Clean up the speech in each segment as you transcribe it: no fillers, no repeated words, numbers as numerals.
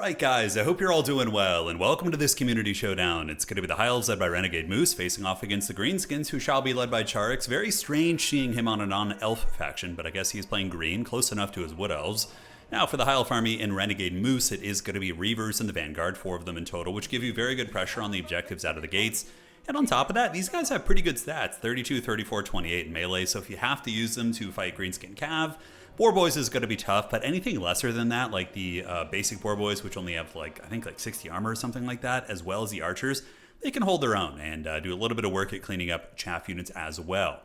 Alright guys, I hope you're all doing well, and welcome to this community showdown. It's going to be the High Elves led by Renegade Moose facing off against the Greenskins, who shall be led by Charix. Very strange seeing him on a non-elf faction, but I guess he's playing green, close enough to his Wood Elves. Now for the High Elf army in Renegade Moose, it is going to be Reavers in the Vanguard, 4 of them in total, which give you very good pressure on the objectives out of the gates. And on top of that, these guys have pretty good stats, 32, 34, 28 in melee, so if you have to use them to fight Greenskin Cav, Boar Boys is going to be tough, but anything lesser than that, like the basic Boar Boys, which only have I think 60 armor or something like that, as well as the Archers, they can hold their own and do a little bit of work at cleaning up chaff units as well.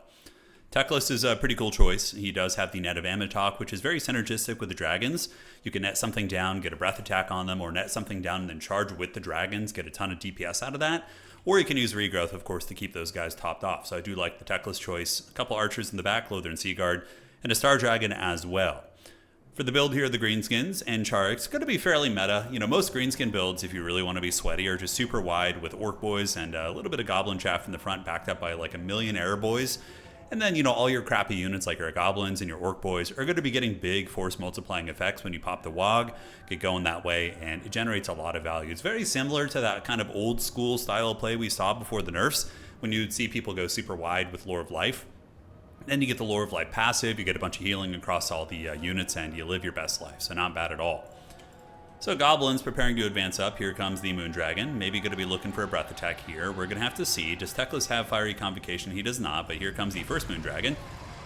TECLIS is a pretty cool choice. He does have the net of Amatoc, which is very synergistic with the dragons. You can net something down, get a breath attack on them, or net something down and then charge with the dragons, get a ton of DPS out of that. Or you can use Regrowth, of course, to keep those guys topped off. So I do like the TECLIS choice. A couple Archers in the back, Lothar and Seaguard, and a Star Dragon as well. For the build here, the Greenskins and Charix, going to be fairly meta. You know, most Greenskin builds, if you really want to be sweaty, are just super wide with Orc Boys and a little bit of Goblin chaff in the front, backed up by like a million Air Boys. And then, you know, all your crappy units like your Goblins and your Orc Boys are going to be getting big force multiplying effects when you pop the Wog, get going that way, and it generates a lot of value. It's very similar to that kind of old school style of play we saw before the nerfs, when you'd see people go super wide with Lore of Life. Then you get the Lore of Life passive, you get a bunch of healing across all the units, and you live your best life, so not bad at all. So Goblins preparing to advance up. Here comes the Moon Dragon. Maybe going to be looking for a breath attack here. We're going to have to see. Does TECLIS have Fiery Convocation? He does not, but here comes the first Moon Dragon.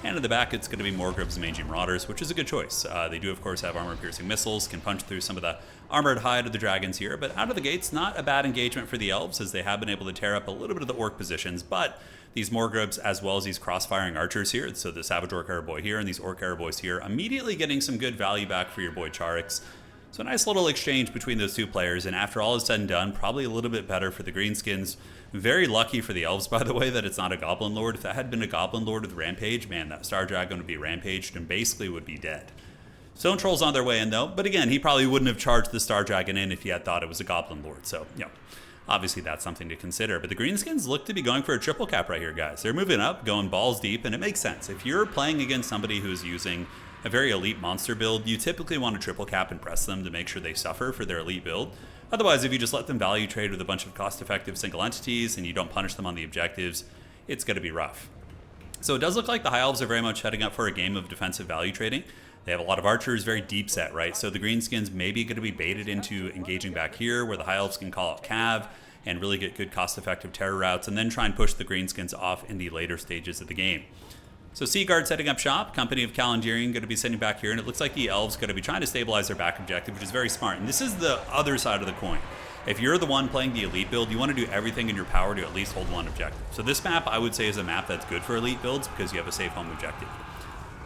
And in the back, it's going to be Morgreb's Mangy Marauders, which is a good choice. They do, of course, have armor-piercing missiles, can punch through some of the armored hide of the dragons here, but out of the gates, not a bad engagement for the Elves, as they have been able to tear up a little bit of the Orc positions, but these Morgrebs, as well as these cross-firing Archers here, so the Savage Orc Arrow Boy here and these Orc Arrow Boys here, immediately getting some good value back for your boy Charix. So a nice little exchange between those two players, and after all is said and done, probably a little bit better for the Greenskins. Very lucky for the Elves, by the way, that it's not a Goblin Lord. If that had been a Goblin Lord with Rampage, man, that Star Dragon would be rampaged and basically would be dead. Stone Troll's on their way in, though, but again, he probably wouldn't have charged the Star Dragon in if he had thought it was a Goblin Lord, so, you know, obviously that's something to consider. But the Greenskins look to be going for a triple cap right here, guys. They're moving up, going balls deep, and it makes sense. If you're playing against somebody who's using a very elite monster build, you typically want to triple cap and press them to make sure they suffer for their elite build. Otherwise, if you just let them value trade with a bunch of cost-effective single entities and you don't punish them on the objectives, it's going to be rough. So it does look like the High Elves are very much heading up for a game of defensive value trading. They have a lot of Archers, very deep set, right? So the Greenskins may be going to be baited into engaging back here, where the High Elves can call out Cav and really get good cost-effective terror routes, and then try and push the Greenskins off in the later stages of the game. So Seaguard setting up shop, Company of Calendarian going to be sitting back here, and it looks like the Elves going to be trying to stabilize their back objective, which is very smart. And this is the other side of the coin. If you're the one playing the elite build, you want to do everything in your power to at least hold one objective. So this map, I would say, is a map that's good for elite builds because you have a safe home objective.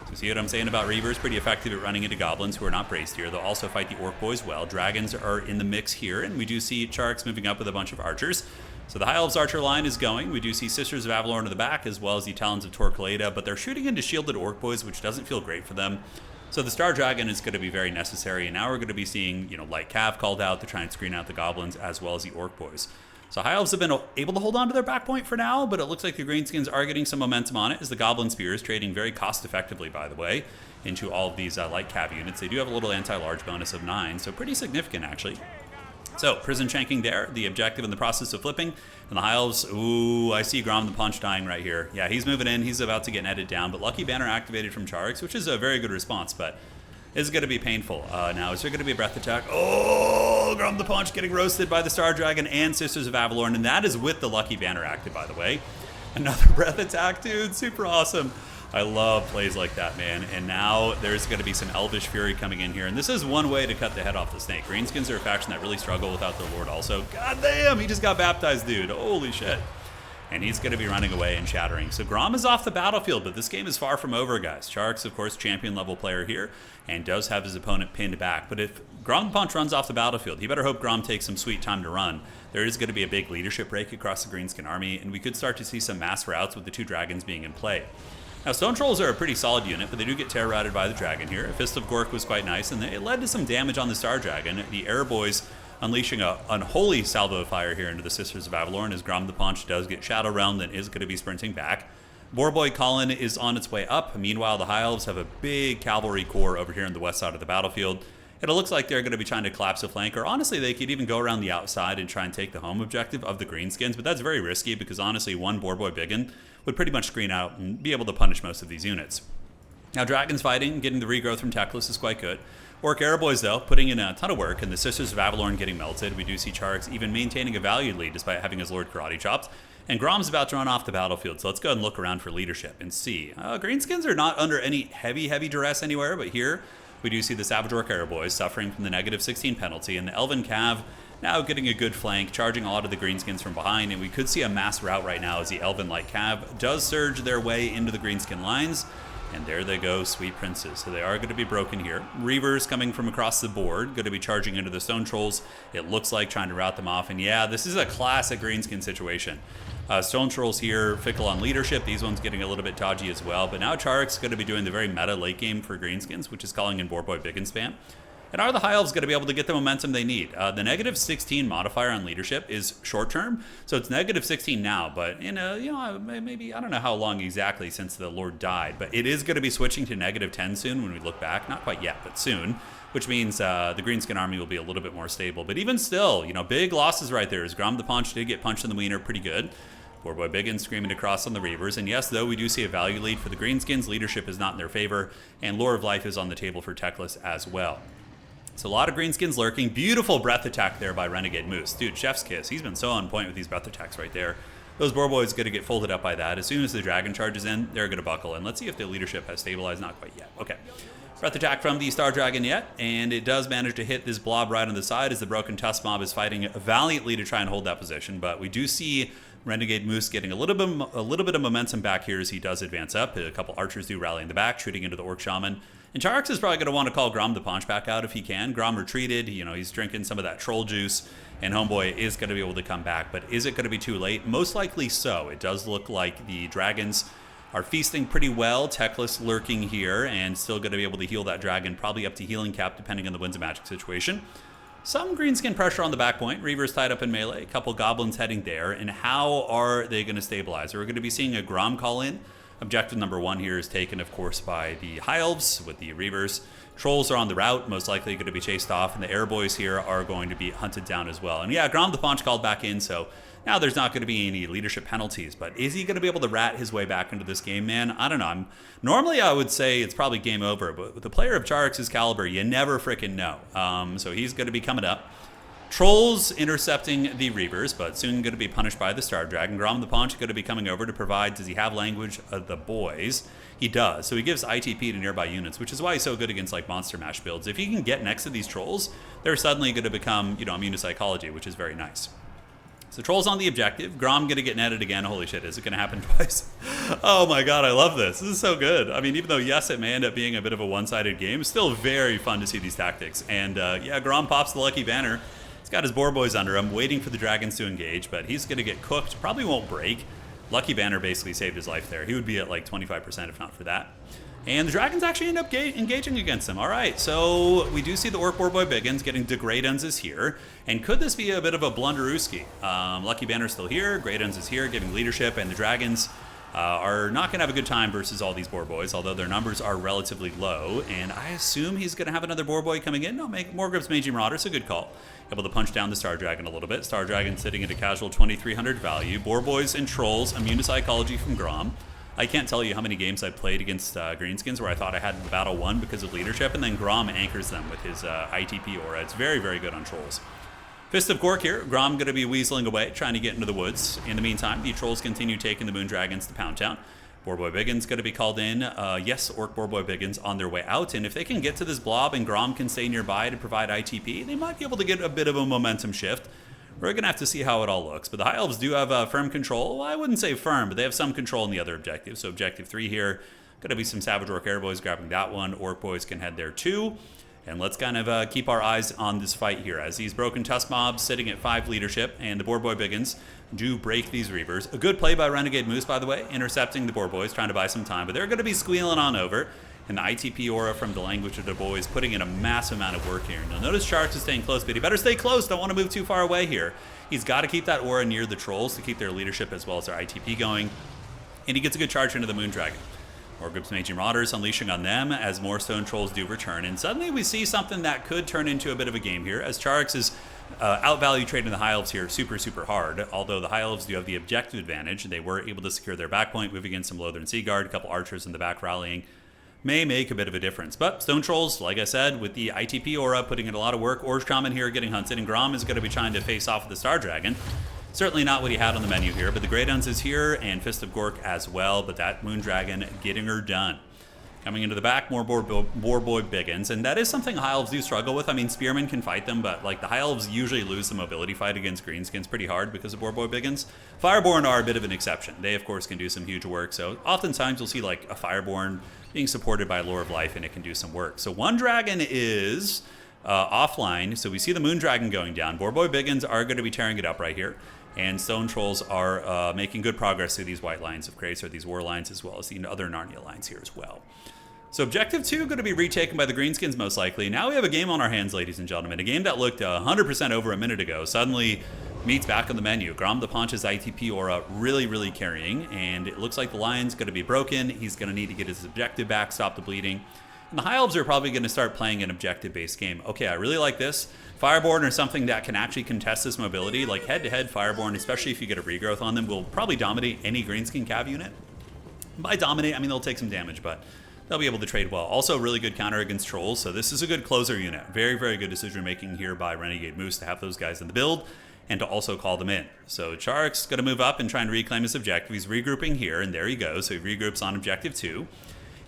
So see what I'm saying about Reavers? Pretty effective at running into Goblins who are not braced here. They'll also fight the Orc Boys well. Dragons are in the mix here, and we do see Charix moving up with a bunch of Archers. So the High Elves Archer line is going. We do see Sisters of Avalorn in the back, as well as the Talons of Torquilada, but they're shooting into shielded Orc Boys, which doesn't feel great for them. So the Star Dragon is going to be very necessary, and now we're going to be seeing, you know, Light Cav called out to try and screen out the Goblins, as well as the Orc Boys. So High Elves have been able to hold on to their back point for now, but it looks like the Greenskins are getting some momentum on it, as the Goblin Spears, trading very cost-effectively, by the way, into all of these Light Cav units. They do have a little anti-large bonus of 9, so pretty significant, actually. So, prison shanking there, the objective in the process of flipping. And the High Elves, ooh, I see Grom the Punch dying right here. Yeah, he's moving in, he's about to get netted down, but Lucky Banner activated from Charix, which is a very good response, but is going to be painful. Now, is there going to be a breath attack? Oh, Grom the Punch getting roasted by the Star Dragon and Sisters of Avalorn, and that is with the Lucky Banner active, by the way. Another breath attack, dude, super awesome. I love plays like that, man. And now there's going to be some Elvish Fury coming in here. And this is one way to cut the head off the snake. Greenskins are a faction that really struggle without their Lord also. God damn, he just got baptized, dude. Holy shit. And he's going to be running away and shattering. So Grom is off the battlefield, but this game is far from over, guys. Charix, of course, champion level player here, and does have his opponent pinned back. But if Grom the Punch runs off the battlefield, you better hope Grom takes some sweet time to run. There is going to be a big leadership break across the Greenskin army, and we could start to see some mass routes with the two dragons being in play. Now, Stone Trolls are a pretty solid unit, but they do get terror routed by the dragon here. A Fist of Gork was quite nice, and it led to some damage on the Star Dragon. The Air Boys unleashing a unholy salvo of fire here into the Sisters of Avalorn, as Grom the Punch does get Shadow Realmed and is going to be sprinting back. Boar Boy Colin is on its way up. Meanwhile, the High Elves have a big cavalry corps over here on the west side of the battlefield, It looks like they're going to be trying to collapse the flank, or honestly, they could even go around the outside and try and take the home objective of the Greenskins, but that's very risky because honestly, one Boarboy Biggin would pretty much screen out and be able to punish most of these units. Now, Dragons fighting, getting the regrowth from TECLIS is quite good. Orc Airboys, though, putting in a ton of work, and the Sisters of Avalorn getting melted. We do see Charix even maintaining a valued lead despite having his Lord Karate chops. And Grom's about to run off the battlefield, so let's go ahead and look around for leadership and see. Greenskins are not under any heavy duress anywhere, but here we do see the Savage Orc Airboys suffering from the -16 penalty, and the Elven Cav now getting a good flank, charging a lot of the Greenskins from behind, and we could see a mass rout right now as the Elven Light Cav does surge their way into the Greenskin lines. And there they go, sweet princes. So they are going to be broken here. Reavers coming from across the board, going to be charging into the Stone Trolls. It looks like trying to rout them off. And yeah, this is a classic Greenskin situation. Stone Trolls here, fickle on leadership. These ones getting a little bit dodgy as well. But now Charix is going to be doing the very meta late game for Greenskins, which is calling in Boarboy Biggin spam. And are the High Elves going to be able to get the momentum they need? The -16 modifier on leadership is short term, so it's -16 now. But maybe I don't know how long exactly since the Lord died, but it is going to be switching to -10 soon when we look back. Not quite yet, but soon, which means the Greenskin army will be a little bit more stable. But even still, big losses right there. As Grom the Paunch did get punched in the wiener pretty good. Boarboy Biggin screaming across on the Reavers. And yes, though, we do see a value lead for the Greenskins. Leadership is not in their favor, and Lore of Life is on the table for TECLIS as well. So a lot of Greenskins lurking. Beautiful breath attack there by Renegade Moose. Dude, chef's kiss. He's been so on point with these breath attacks right there. Those Boarboys going to get folded up by that. As soon as the Dragon charges in, they're going to buckle. And let's see if the leadership has stabilized. Not quite yet. Okay. Breath attack from the Star Dragon yet. And it does manage to hit this blob right on the side as the Broken Tusk Mob is fighting valiantly to try and hold that position. But we do see Renegade Moose getting a little bit of momentum back here as he does advance up. A couple archers do rally in the back, shooting into the Orc Shaman. And Charix is probably going to want to call Grom the Paunch back out if he can. Grom retreated. He's drinking some of that troll juice. And Homeboy is going to be able to come back. But is it going to be too late? Most likely so. It does look like the Dragons are feasting pretty well. TECLIS lurking here and still going to be able to heal that Dragon. Probably up to healing cap depending on the Winds of Magic situation. Some Greenskin pressure on the back point. Reavers tied up in melee. A couple Goblins heading there. And how are they going to stabilize? We're going to be seeing a Grom call in. Objective number 1 here is taken, of course, by the High Elves with the Reavers. Trolls are on the route, most likely going to be chased off, and the Airboys here are going to be hunted down as well. And yeah, Grom the Paunch called back in, so now there's not going to be any leadership penalties. But is he going to be able to rat his way back into this game, man? I don't know. Normally, I would say it's probably game over, but with a player of Charix's caliber, you never freaking know. So he's going to be coming up. Trolls intercepting the Reavers, but soon going to be punished by the Star Dragon. Grom the Paunch going to be coming over to provide. Does he have language of the boys? He does. So he gives ITP to nearby units, which is why he's so good against like Monster Mash builds. If he can get next to these trolls, they're suddenly going to become, immune to psychology, which is very nice. So Trolls on the objective. Grom going to get netted again. Holy shit, is it going to happen twice? Oh my god, I love this. This is so good. I mean, even though, yes, it may end up being a bit of a one-sided game, it's still very fun to see these tactics. And yeah, Grom pops the lucky banner. He's got his Boarboys under him, waiting for the Dragons to engage, but he's going to get cooked. Probably won't break. Lucky Banner basically saved his life there. He would be at like 25% if not for that. And the Dragons actually end up engaging against him. All right, so we do see the Orc Boarboy Biggins getting the Great Uns is here. And could this be a bit of a blunderooski? Lucky Banner's still here, Great Uns is here, giving leadership, and the Dragons are not going to have a good time versus all these Boarboys, although their numbers are relatively low. And I assume he's going to have another Boarboy coming in. No, Morgrip's Magi Marauder, it's a good call. Able to punch down the Star Dragon a little bit. Star Dragon sitting at a casual 2,300 value. Boarboys and Trolls, immune to psychology from Grom. I can't tell you how many games I've played against Greenskins where I thought I had the battle won because of leadership, and then Grom anchors them with his ITP aura. It's very, very good on Trolls. Fist of Gork here. Grom going to be weaseling away, trying to get into the woods. In the meantime, the Trolls continue taking the Moon Dragons to Pound Town. Boarboy Biggins going to be called in. Yes, Orc Boarboy Biggins on their way out. And if they can get to this blob and Grom can stay nearby to provide ITP, they might be able to get a bit of a momentum shift. We're going to have to see how it all looks. But the High Elves do have firm control. Well, I wouldn't say firm, but they have some control in the other objectives. So objective 3 here, going to be some Savage Orc Airboys grabbing that one. Orc Boys can head there too. And let's kind of keep our eyes on this fight here as these Broken Tusk Mobs sitting at 5 leadership and the Boarboy Biggins do break these Reavers. A good play by Renegade Moose, by the way, intercepting the Boarboys, trying to buy some time, but they're going to be squealing on over. And the ITP aura from the Language of the Boys putting in a massive amount of work here. Now notice Charix is staying close, but he better stay close. Don't want to move too far away here. He's got to keep that aura near the Trolls to keep their leadership as well as their ITP going. And he gets a good charge into the Moon Dragon. More groups of Magi Marauders unleashing on them as more Stone Trolls do return. And suddenly we see something that could turn into a bit of a game here, as Charix is outvalue trading the High Elves here super hard. Although the High Elves do have the objective advantage, they were able to secure their back point, moving in some Lothern Sea Guard, a couple archers in the back rallying. May make a bit of a difference. But Stone Trolls, like I said, with the ITP aura, putting in a lot of work. Orge Shaman here getting hunted, and Grom is going to be trying to face off with the Star Dragon. Certainly not what he had on the menu here, but the Great Uns is here, and Fist of Gork as well, but that Moon Dragon getting her done. Coming into the back, more Boar Boy Biggins, and that is something High Elves do struggle with. I mean, Spearmen can fight them, but like the High Elves usually lose the mobility fight against Greenskins pretty hard because of Boar Boy Biggins. Fireborn are a bit of an exception. They, of course, can do some huge work, so oftentimes you'll see like a Fireborn being supported by Lore of Life, and it can do some work. So one dragon is offline, so we see the Moon Dragon going down. Boar Boy Biggins are going to be tearing it up right here. And Stone Trolls are making good progress through these white lines of Crates, or these war lines, as well as the other Narnia lines here as well. So Objective 2 going to be retaken by the Greenskins most likely. Now we have a game on our hands, ladies and gentlemen. A game that looked 100% over a minute ago suddenly meets back on the menu. Grom the Paunch's ITP aura really carrying, and it looks like the line's going to be broken. He's going to need to get his objective back, stop the bleeding. And the High Elves are probably going to start playing an objective-based game. Okay, I really like this. Fireborn are something that can actually contest this mobility. Like head-to-head Fireborn, especially if you get a regrowth on them, will probably dominate any Greenskin Cav unit. By dominate, I mean they'll take some damage, but they'll be able to trade well. Also, really good counter against Trolls, so this is a good closer unit. Very good decision-making here by Renegade Moose to have those guys in the build and to also call them in. So Charik's going to move up and try and reclaim his objective. He's regrouping here, and there he goes. So he regroups on Objective 2.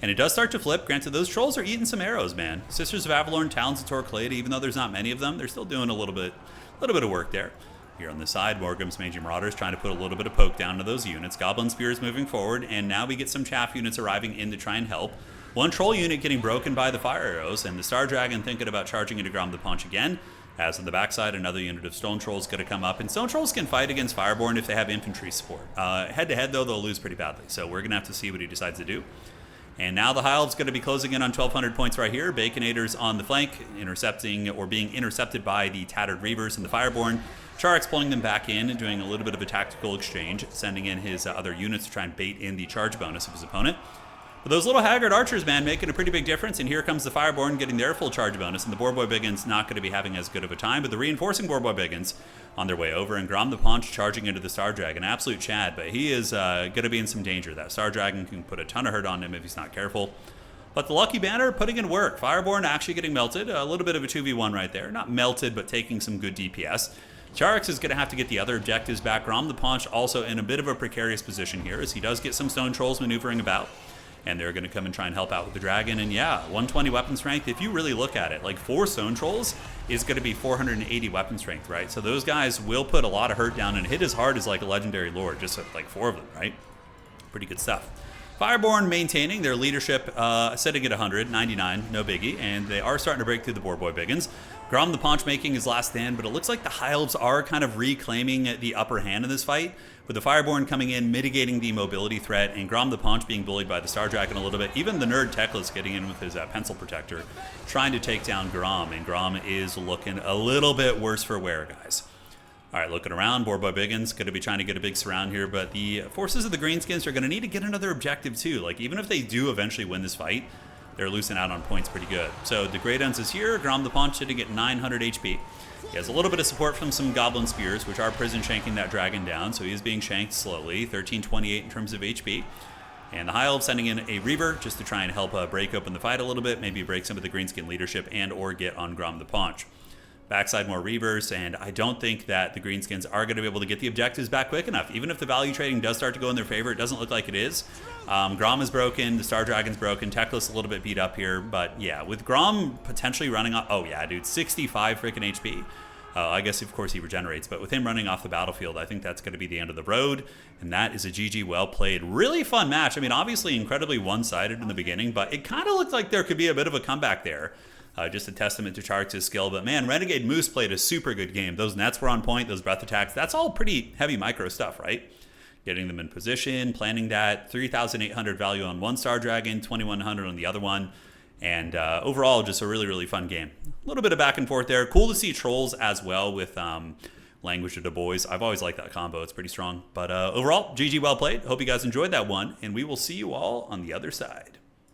And it does start to flip. Granted, those Trolls are eating some arrows, man. Sisters of Avalorn, Talons of Torquilade, even though there's not many of them, they're still doing a little bit of work there. Here on the side, Morgrim's Magi Marauders trying to put a little bit of poke down to those units. Goblin Spears moving forward, and now we get some chaff units arriving in to try and help. One Troll unit getting broken by the fire arrows, and the Star Dragon thinking about charging into Grom the Paunch again. As on the backside, another unit of Stone Trolls going to come up, and Stone Trolls can fight against Fireborn if they have infantry support. Head-to-head, though, they'll lose pretty badly, so we're going to have to see what he decides to do. And now the High Elves going to be closing in on 1,200 points right here. Baconators on the flank, intercepting or being intercepted by the Tattered Reavers and the Fireborn. Charix pulling them back in and doing a little bit of a tactical exchange, sending in his other units to try and bait in the charge bonus of his opponent. But those little Haggard archers, man, making a pretty big difference. And here comes the Fireborn getting their full charge bonus. And the Boar Boy Biggins not going to be having as good of a time. But the reinforcing Boar Boy Biggins on their way over. And Grom the Paunch charging into the Star Dragon. Absolute Chad. But he is going to be in some danger. That Star Dragon can put a ton of hurt on him if he's not careful. But the Lucky Banner putting in work. Fireborn actually getting melted. A little bit of a 2v1 right there. Not melted, but taking some good DPS. Charix is going to have to get the other objectives back. Grom the Paunch also in a bit of a precarious position here, as he does get some Stone Trolls maneuvering about. And they're going to come and try and help out with the Dragon. And yeah, 120 weapon strength, if you really look at it, like 4 Stone Trolls is going to be 480 weapon strength, right? So those guys will put a lot of hurt down and hit as hard as like a Legendary Lord, just like 4 of them, right? Pretty good stuff. Fireborn maintaining their leadership, sitting at 100, 99, no biggie. And they are starting to break through the Boar Boy Biggins. Grom the Paunch making his last stand, but it looks like the High Elves are kind of reclaiming the upper hand in this fight, with the Fireborn coming in, mitigating the mobility threat, and Grom the Paunch being bullied by the Star Dragon a little bit. Even the nerd TECLIS getting in with his pencil protector, trying to take down Grom, and Grom is looking a little bit worse for wear, guys. All right, looking around, Boar Boy Biggins going to be trying to get a big surround here, but the forces of the Greenskins are going to need to get another objective too. Like, even if they do eventually win this fight, they're losing out on points pretty good. So the Great Uns is here. Grom the Paunch sitting at 900 HP. He has a little bit of support from some Goblin Spears, which are prison shanking that dragon down, so he is being shanked slowly. 1328 in terms of HP. And the High Elves sending in a Reaver just to try and help break open the fight a little bit, maybe break some of the Greenskin leadership and or get on Grom the Paunch. Backside more Reavers, and I don't think that the Greenskins are going to be able to get the objectives back quick enough. Even if the value trading does start to go in their favor, it doesn't look like it is. Grom is broken, the Star Dragon's broken, TECLIS a little bit beat up here, but yeah, with Grom potentially running off, oh yeah, dude, 65 freaking HP. I guess, of course, he regenerates, but with him running off the battlefield, I think that's going to be the end of the road, and that is a GG well played. Really fun match. I mean, obviously incredibly one-sided in the beginning, but it kind of looked like there could be a bit of a comeback there. Just a testament to Charix's skill. But man, Renegade Moose played a super good game. Those nets were on point, those breath attacks, that's all pretty heavy micro stuff, right? Getting them in position, planning that, 3,800 value on one Star Dragon, 2,100 on the other one. And overall, just a really fun game. A little bit of back and forth there. Cool to see Trolls as well with Language of the Boys. I've always liked that combo. It's pretty strong. But overall, GG, well played. Hope you guys enjoyed that one, and we will see you all on the other side.